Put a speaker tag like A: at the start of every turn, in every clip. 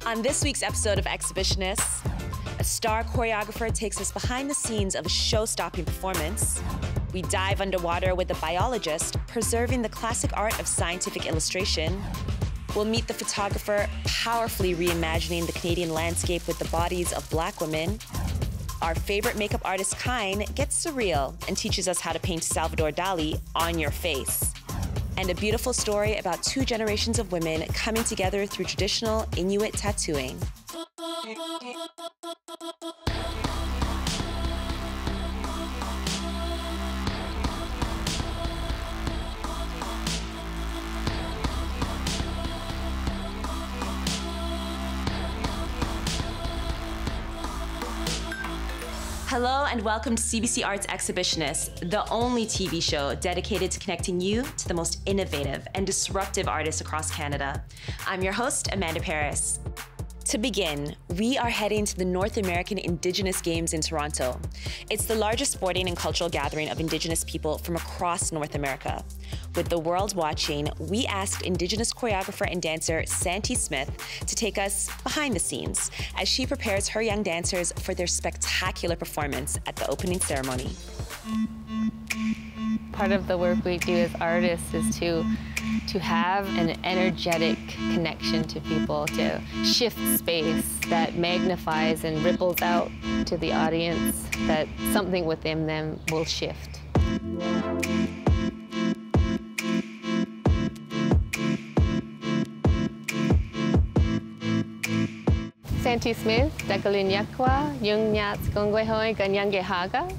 A: On this week's episode of Exhibitionists, a star choreographer takes us behind the scenes of a show-stopping performance. We dive underwater with a biologist preserving the classic art of scientific illustration. We'll meet the photographer powerfully reimagining the Canadian landscape with the bodies of Black women. Our favorite makeup artist, Kyne, gets surreal and teaches us how to paint Salvador Dalí on your face. And a beautiful story about two generations of women coming together through traditional Inuit tattooing. Hello and welcome to CBC Arts Exhibitionists, the only TV show dedicated to connecting you to the most innovative and disruptive artists across Canada. I'm your host, Amanda Parris. To begin, we are heading to the North American Indigenous Games in Toronto. It's the largest sporting and cultural gathering of Indigenous people from across North America. With the world watching, we asked Indigenous choreographer and dancer Santee Smith to take us behind the scenes as she prepares her young dancers for their spectacular performance at the opening ceremony.
B: Part of the work we do as artists is to have an energetic connection to people, to shift space that magnifies and ripples out to the audience, that something within them will shift. Santee Smith, Dakalinyakwa, Yungnyat Gongwehoy Ganyangehaga.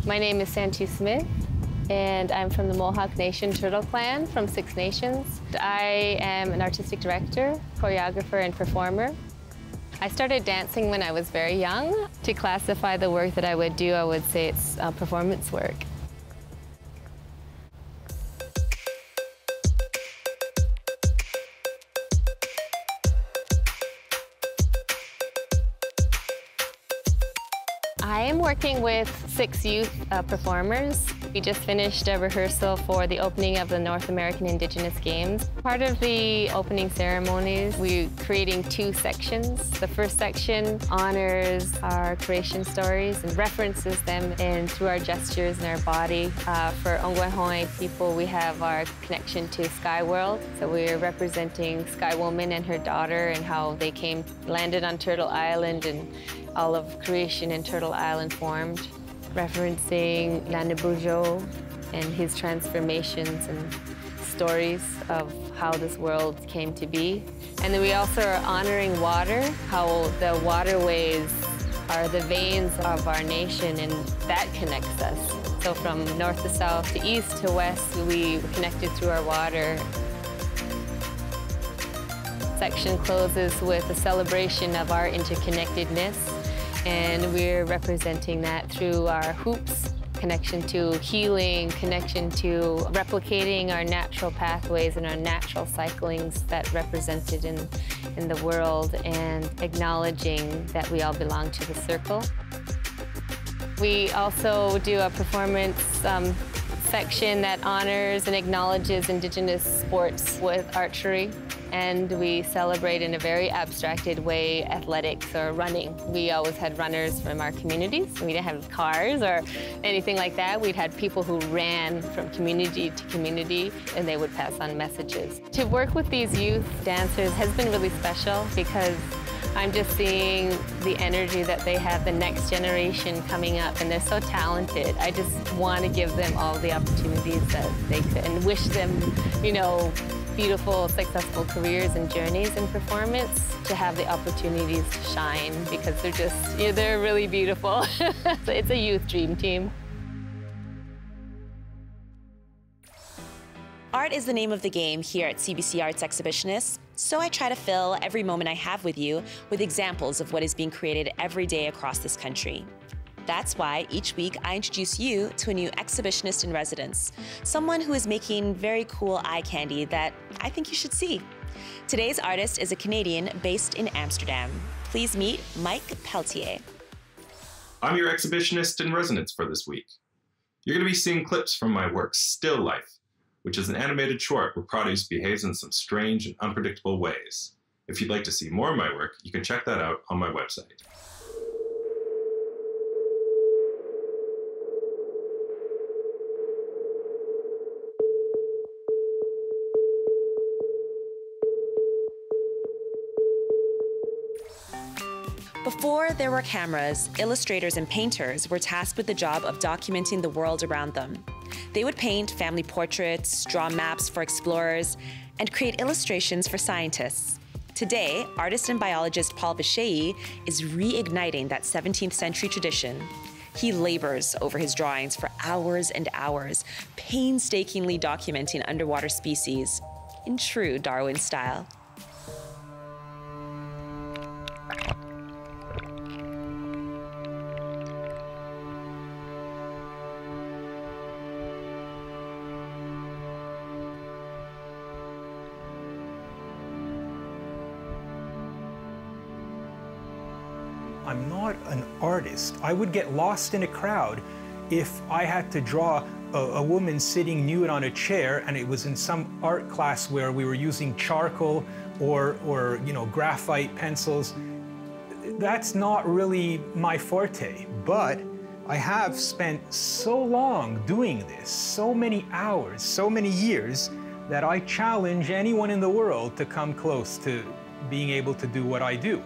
B: My name is Santee Smith, and I'm from the Mohawk Nation Turtle Clan from Six Nations. I am an artistic director, choreographer, and performer. I started dancing when I was very young. To classify the work that I would do, I would say it's performance work. I am working with 6 youth performers. We just finished a rehearsal for the opening of the North American Indigenous Games. Part of the opening ceremonies, we're creating 2 sections. The first section honors our creation stories and references them through our gestures and our body. For Ongwehoy people, we have our connection to Sky World. So we're representing Sky Woman and her daughter and how they landed on Turtle Island and all of creation in Turtle Island formed, referencing Nanabujo and his transformations and stories of how this world came to be. And then we also are honoring water, how the waterways are the veins of our nation, and that connects us. So from north to south, to east to west, we were connected through our water. Section closes with a celebration of our interconnectedness, and we're representing that through our hoops, connection to healing, connection to replicating our natural pathways and our natural cyclings that represented in the world, and acknowledging that we all belong to the circle. We also do a performance section that honors and acknowledges Indigenous sports with archery. And we celebrate in a very abstracted way athletics or running. We always had runners from our communities. We didn't have cars or anything like that. We'd had people who ran from community to community, and they would pass on messages. To work with these youth dancers has been really special because I'm just seeing the energy that they have, the next generation coming up, and they're so talented. I just want to give them all the opportunities that they could and wish them, beautiful, successful careers and journeys in performance, to have the opportunities to shine, because they're really beautiful. So it's a youth dream team.
A: Art is the name of the game here at CBC Arts Exhibitionists, so I try to fill every moment I have with you with examples of what is being created every day across this country. That's why each week I introduce you to a new exhibitionist in residence, someone who is making very cool eye candy that I think you should see. Today's artist is a Canadian based in Amsterdam. Please meet Mike Pelletier.
C: I'm your exhibitionist in residence for this week. You're going to be seeing clips from my work, Still Life, which is an animated short where Produce behaves in some strange and unpredictable ways. If you'd like to see more of my work, you can check that out on my website.
A: Before there were cameras, illustrators and painters were tasked with the job of documenting the world around them. They would paint family portraits, draw maps for explorers, and create illustrations for scientists. Today, artist and biologist Paul Vecsei is reigniting that 17th century tradition. He labors over his drawings for hours and hours, painstakingly documenting underwater species in true Darwin style.
D: I'm not an artist. I would get lost in a crowd if I had to draw a woman sitting nude on a chair and it was in some art class where we were using charcoal or graphite pencils. That's not really my forte, but I have spent so long doing this, so many hours, so many years, that I challenge anyone in the world to come close to being able to do what I do.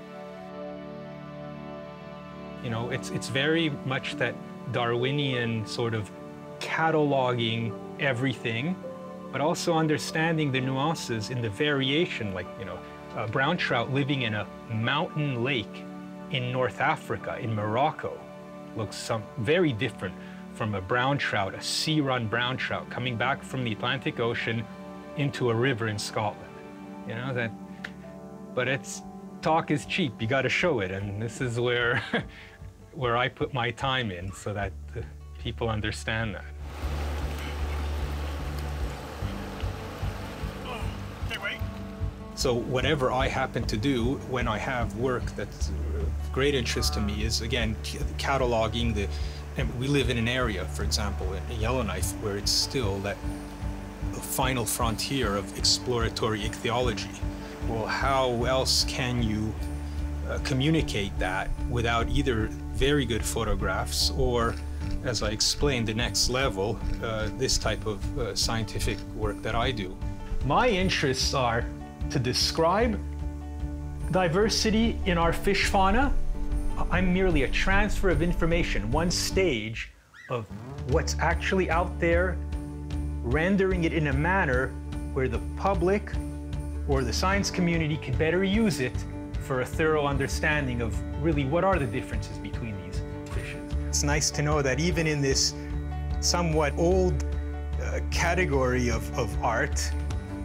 D: You know, it's very much that Darwinian sort of cataloging everything, but also understanding the nuances in the variation, like, a brown trout living in a mountain lake in North Africa, in Morocco, looks very different from a brown trout, a sea-run brown trout, coming back from the Atlantic Ocean into a river in Scotland. But talk is cheap, you gotta show it, and this is where where I put my time in so that people understand that.
E: Hey, wait.
D: So whatever I happen to do when I have work that's of great interest to me is, again, cataloging and we live in an area, for example, in Yellowknife, where it's still that final frontier of exploratory ichthyology. Well, how else can you communicate that without either very good photographs or, as I explained, the next level, this type of scientific work that I do? My interests are to describe diversity in our fish fauna. I'm merely a transfer of information, one stage of what's actually out there, rendering it in a manner where the public or the science community can better use it for a thorough understanding of really what are the differences between these fishes. It's nice to know that even in this somewhat old category of art,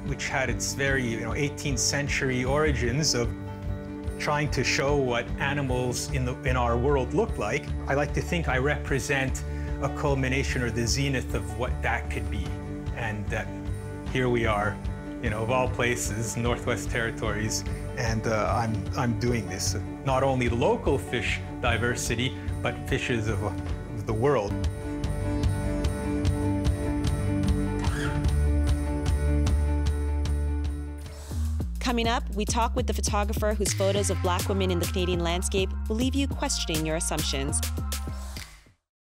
D: which had its very 18th century origins of trying to show what animals in our world look like, I like to think I represent a culmination or the zenith of what that could be. And that here we are, of all places, Northwest Territories, and I'm doing this. Not only local fish diversity, but fishes of the world.
A: Coming up, we talk with the photographer whose photos of Black women in the Canadian landscape will leave you questioning your assumptions.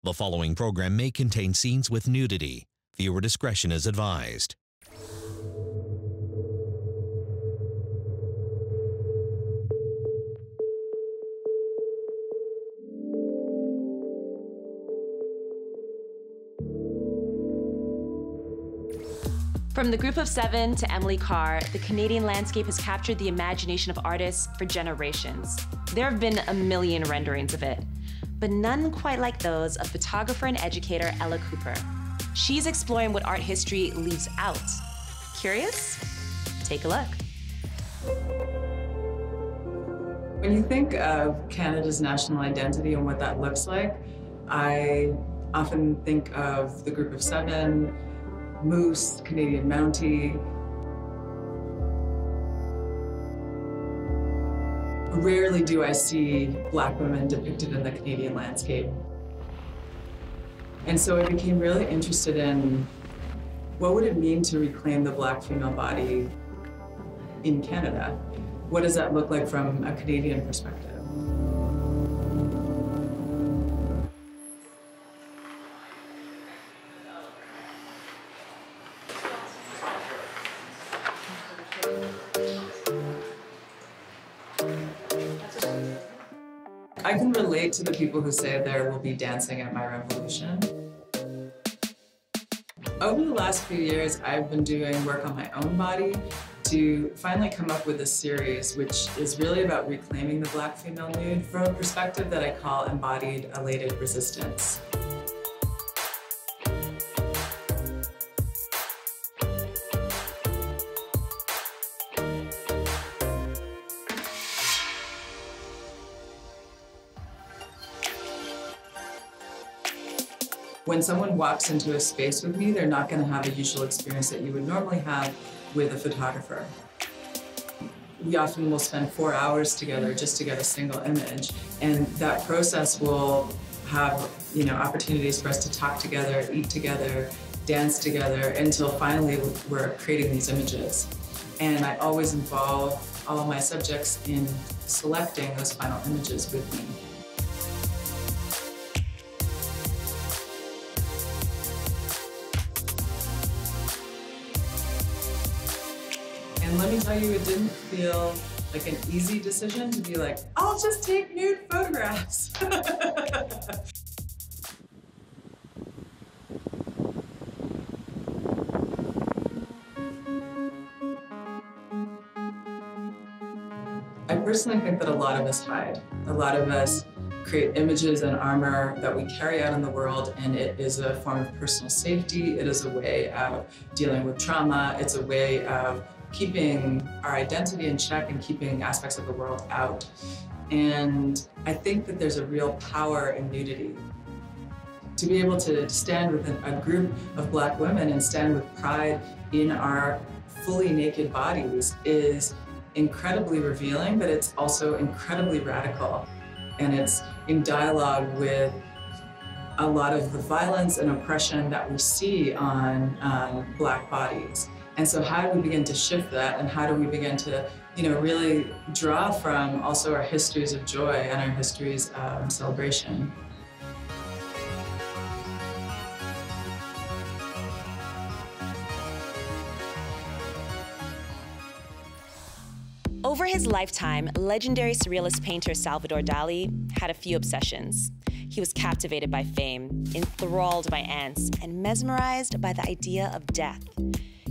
F: The following program may contain scenes with nudity. Viewer discretion is advised.
A: From the Group of Seven to Emily Carr, the Canadian landscape has captured the imagination of artists for generations. There have been a million renderings of it, but none quite like those of photographer and educator Ella Cooper. She's exploring what art history leaves out. Curious? Take a look.
G: When you think of Canada's national identity and what that looks like, I often think of the Group of Seven, Moose, Canadian Mountie. Rarely do I see Black women depicted in the Canadian landscape. And so I became really interested in what would it mean to reclaim the Black female body in Canada. what does that look like from a Canadian perspective? I can relate to the people who say there will be dancing at my revolution. Over the last few years, I've been doing work on my own body to finally come up with a series which is really about reclaiming the Black female nude from a perspective that I call embodied elated resistance. When someone walks into a space with me, they're not going to have a usual experience that you would normally have with a photographer. We often will spend 4 hours together just to get a single image, and that process will have, opportunities for us to talk together, eat together, dance together, until finally we're creating these images. And I always involve all of my subjects in selecting those final images with me. And let me tell you, it didn't feel like an easy decision to be like, I'll just take nude photographs. I personally think that a lot of us hide. A lot of us create images and armor that we carry out in the world, and it is a form of personal safety. It is a way of dealing with trauma. It's a way of keeping our identity in check and keeping aspects of the world out. And I think that there's a real power in nudity. To be able to stand with a group of Black women and stand with pride in our fully naked bodies is incredibly revealing, but it's also incredibly radical. And it's in dialogue with a lot of the violence and oppression that we see on Black bodies. And so how do we begin to shift that, and how do we begin to, really draw from also our histories of joy and our histories of celebration?
A: Over his lifetime, legendary surrealist painter Salvador Dalí had a few obsessions. He was captivated by fame, enthralled by ants, and mesmerized by the idea of death.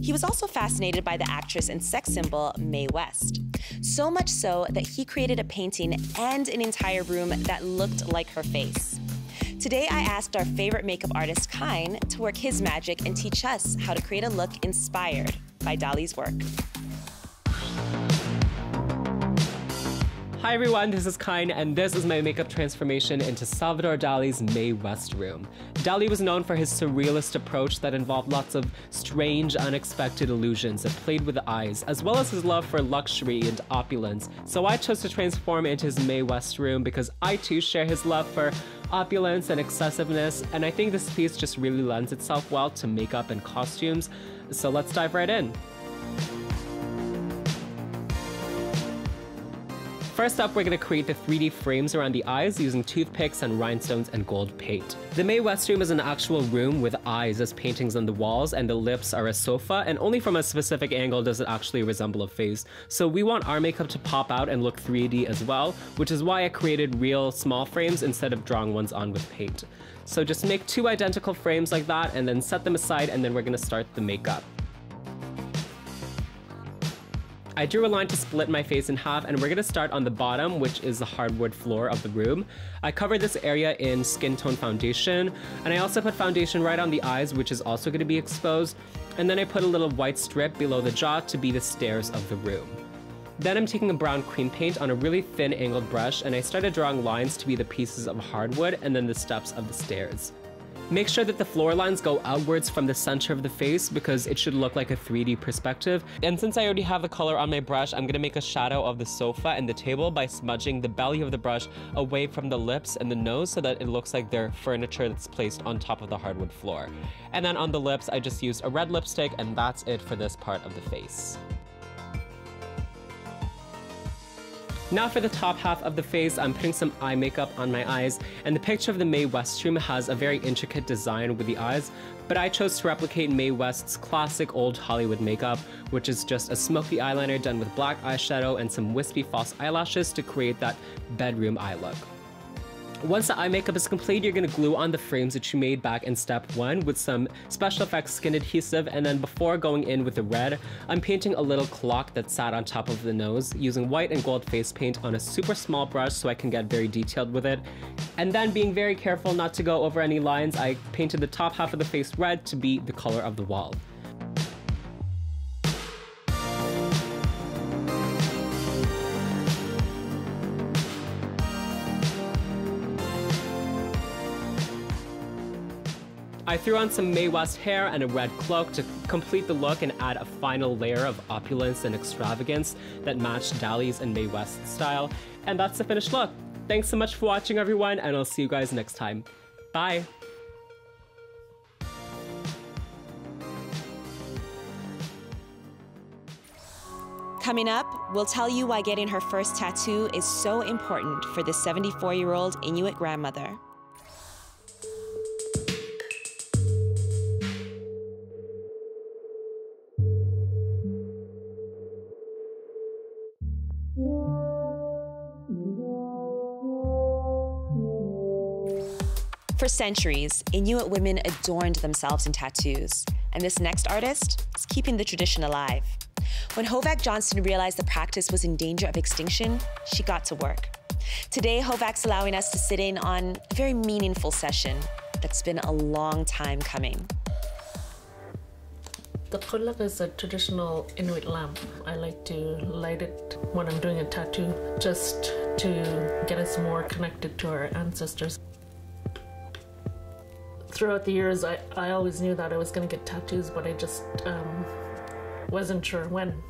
A: He was also fascinated by the actress and sex symbol Mae West. So much so that he created a painting and an entire room that looked like her face. Today, I asked our favorite makeup artist, Kyne, to work his magic and teach us how to create a look inspired by Dalí's work.
E: Hi everyone, this is Kyne, and this is my makeup transformation into Salvador Dalí's Mae West room. Dalí was known for his surrealist approach that involved lots of strange, unexpected illusions that played with the eyes, as well as his love for luxury and opulence. So I chose to transform into his Mae West room because I too share his love for opulence and excessiveness, and I think this piece just really lends itself well to makeup and costumes. So let's dive right in. First up, we're going to create the 3D frames around the eyes using toothpicks and rhinestones and gold paint. The Mae West room is an actual room with eyes as paintings on the walls, and the lips are a sofa, and only from a specific angle does it actually resemble a face. So we want our makeup to pop out and look 3D as well, which is why I created real small frames instead of drawing ones on with paint. So just make 2 identical frames like that and then set them aside, and then we're going to start the makeup. I drew a line to split my face in half, and we're going to start on the bottom, which is the hardwood floor of the room. I covered this area in skin tone foundation, and I also put foundation right on the eyes, which is also going to be exposed, and then I put a little white strip below the jaw to be the stairs of the room. Then I'm taking a brown cream paint on a really thin angled brush, and I started drawing lines to be the pieces of hardwood and then the steps of the stairs. Make sure that the floor lines go outwards from the center of the face because it should look like a 3D perspective. And since I already have the color on my brush, I'm gonna make a shadow of the sofa and the table by smudging the belly of the brush away from the lips and the nose so that it looks like they're furniture that's placed on top of the hardwood floor. And then on the lips, I just used a red lipstick, and that's it for this part of the face. Now for the top half of the face, I'm putting some eye makeup on my eyes, and the picture of the Mae West room has a very intricate design with the eyes, but I chose to replicate Mae West's classic old Hollywood makeup, which is just a smoky eyeliner done with black eyeshadow and some wispy false eyelashes to create that bedroom eye look. Once the eye makeup is complete, you're going to glue on the frames that you made back in step 1 with some special effects skin adhesive, and then before going in with the red, I'm painting a little clock that sat on top of the nose using white and gold face paint on a super small brush so I can get very detailed with it. And then being very careful not to go over any lines, I painted the top half of the face red to be the color of the wall. I threw on some Mae West hair and a red cloak to complete the look and add a final layer of opulence and extravagance that matched Dali's and Mae West's style. And that's the finished look. Thanks so much for watching, everyone, and I'll see you guys next time. Bye!
A: Coming up, we'll tell you why getting her first tattoo is so important for this 74-year-old Inuit grandmother. For centuries, Inuit women adorned themselves in tattoos, and this next artist is keeping the tradition alive. When Hovak Johnston realized the practice was in danger of extinction, she got to work. Today, Hovak's allowing us to sit in on a very meaningful session that's been a long time coming.
H: The pullak is a traditional Inuit lamp. I like to light it when I'm doing a tattoo, just to get us more connected to our ancestors. Throughout the years, I always knew that I was going to get tattoos, but I just wasn't sure when.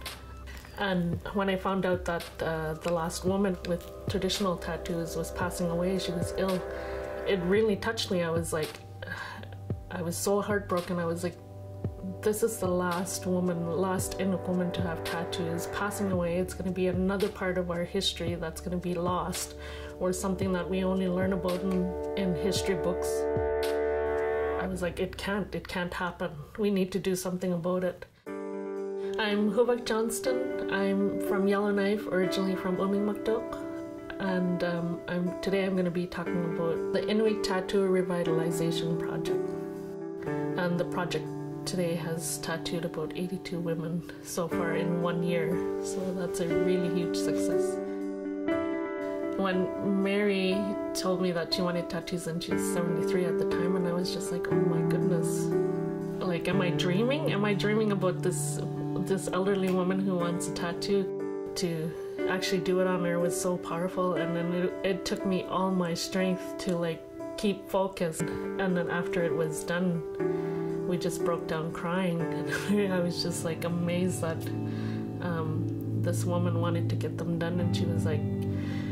H: And when I found out that the last woman with traditional tattoos was passing away, she was ill, it really touched me. I was so heartbroken. I was like, this is the last Inuit woman to have tattoos, passing away. It's going to be another part of our history that's going to be lost, or something that we only learn about in history books. I was like, it can't happen. We need to do something about it. I'm Hovak Johnston. I'm from Yellowknife, originally from Umimakdok. And today I'm going to be talking about the Inuit Tattoo Revitalization Project. And the project today has tattooed about 82 women so far in 1 year. So that's a really huge success. When Mary told me that she wanted tattoos, and she was 73 at the time, and I was just like, oh my goodness. Like, am I dreaming? Am I dreaming about this elderly woman who wants a tattoo? To actually do it on her was so powerful, and then it took me all my strength to like keep focused. And then after it was done, we just broke down crying, and I was just like amazed that this woman wanted to get them done. And she was like,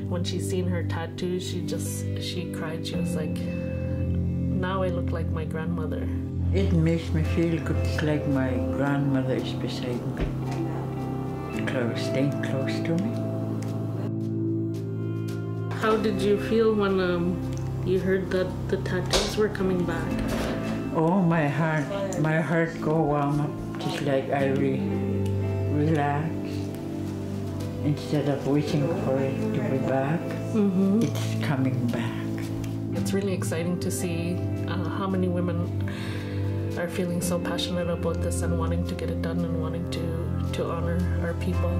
H: when she seen her tattoos, she cried. She was like, now I look like my grandmother.
I: It makes me feel good. It's like my grandmother is beside me, staying close to me.
H: How did you feel when you heard that the tattoos were coming back?
I: Oh, my heart go warm up, just like I relax. Instead of waiting for it to be back, it's coming back.
H: It's really exciting to see how many women are feeling so passionate about this and wanting to get it done and wanting to honor our people.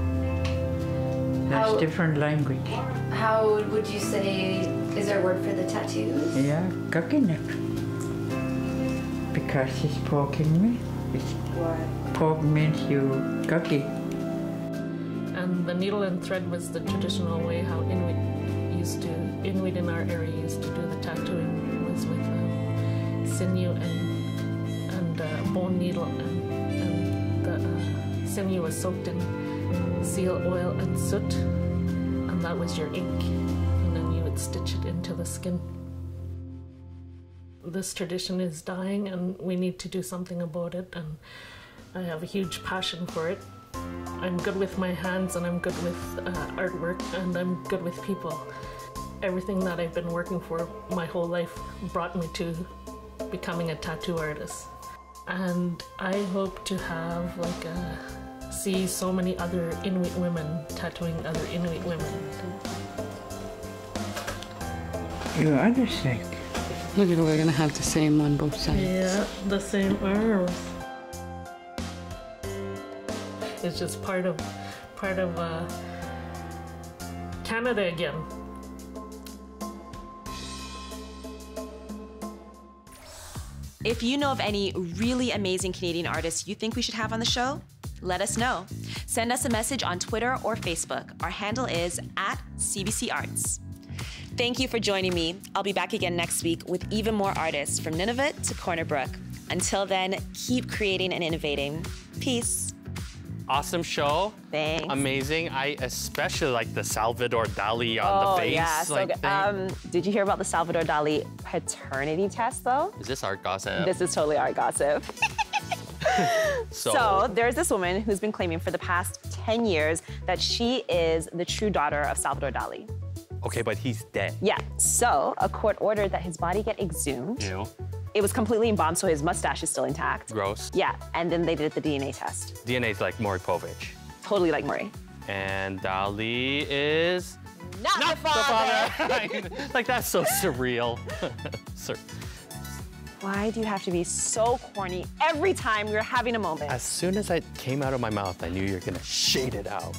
I: That's different language.
J: How would you say, is there a word for the tattoos?
I: Yeah, kakinak. Because he's poking me. Poke means you kaki.
H: And the needle and thread was the traditional way how Inuit in our area used to do the tattooing, was with sinew and bone needle, and the sinew was soaked in seal oil and soot, and that was your ink, and then you would stitch it into the skin. This tradition is dying, and we need to do something about it, and I have a huge passion for it. I'm good with my hands, and I'm good with artwork, and I'm good with people. Everything that I've been working for my whole life brought me to becoming a tattoo artist. And I hope to have see so many other Inuit women tattooing other Inuit women.
I: Your other sick.
K: Look at we're gonna have the same on both sides.
H: Yeah, the same arms. It's just part of Canada again.
A: If you know of any really amazing Canadian artists you think we should have on the show, let us know. Send us a message on Twitter or Facebook. Our handle is @CBC Arts. Thank you for joining me. I'll be back again next week with even more artists from Nunavut to Corner Brook. Until then, keep creating and innovating. Peace.
L: Awesome show.
A: Thanks.
L: Amazing. I especially like the Salvador Dalí on the face.
A: Yeah, so good. Did you hear about the Salvador Dalí paternity test, though?
L: Is this art gossip?
A: This is totally art gossip. So there's this woman who's been claiming for the past 10 years that she is the true daughter of Salvador Dalí.
L: Okay, but he's dead.
A: Yeah, so a court ordered that his body get exhumed.
L: Ew.
A: It was completely embalmed, so his mustache is still intact.
L: Gross.
A: Yeah, and then they did the DNA test.
L: DNA is like Maury Povich.
A: Totally like Maury.
L: And Dali is...
A: Not the father!
L: Like, that's so surreal.
A: Why do you have to be so corny every time you're having a moment?
L: As soon as it came out of my mouth, I knew you're gonna shade it out.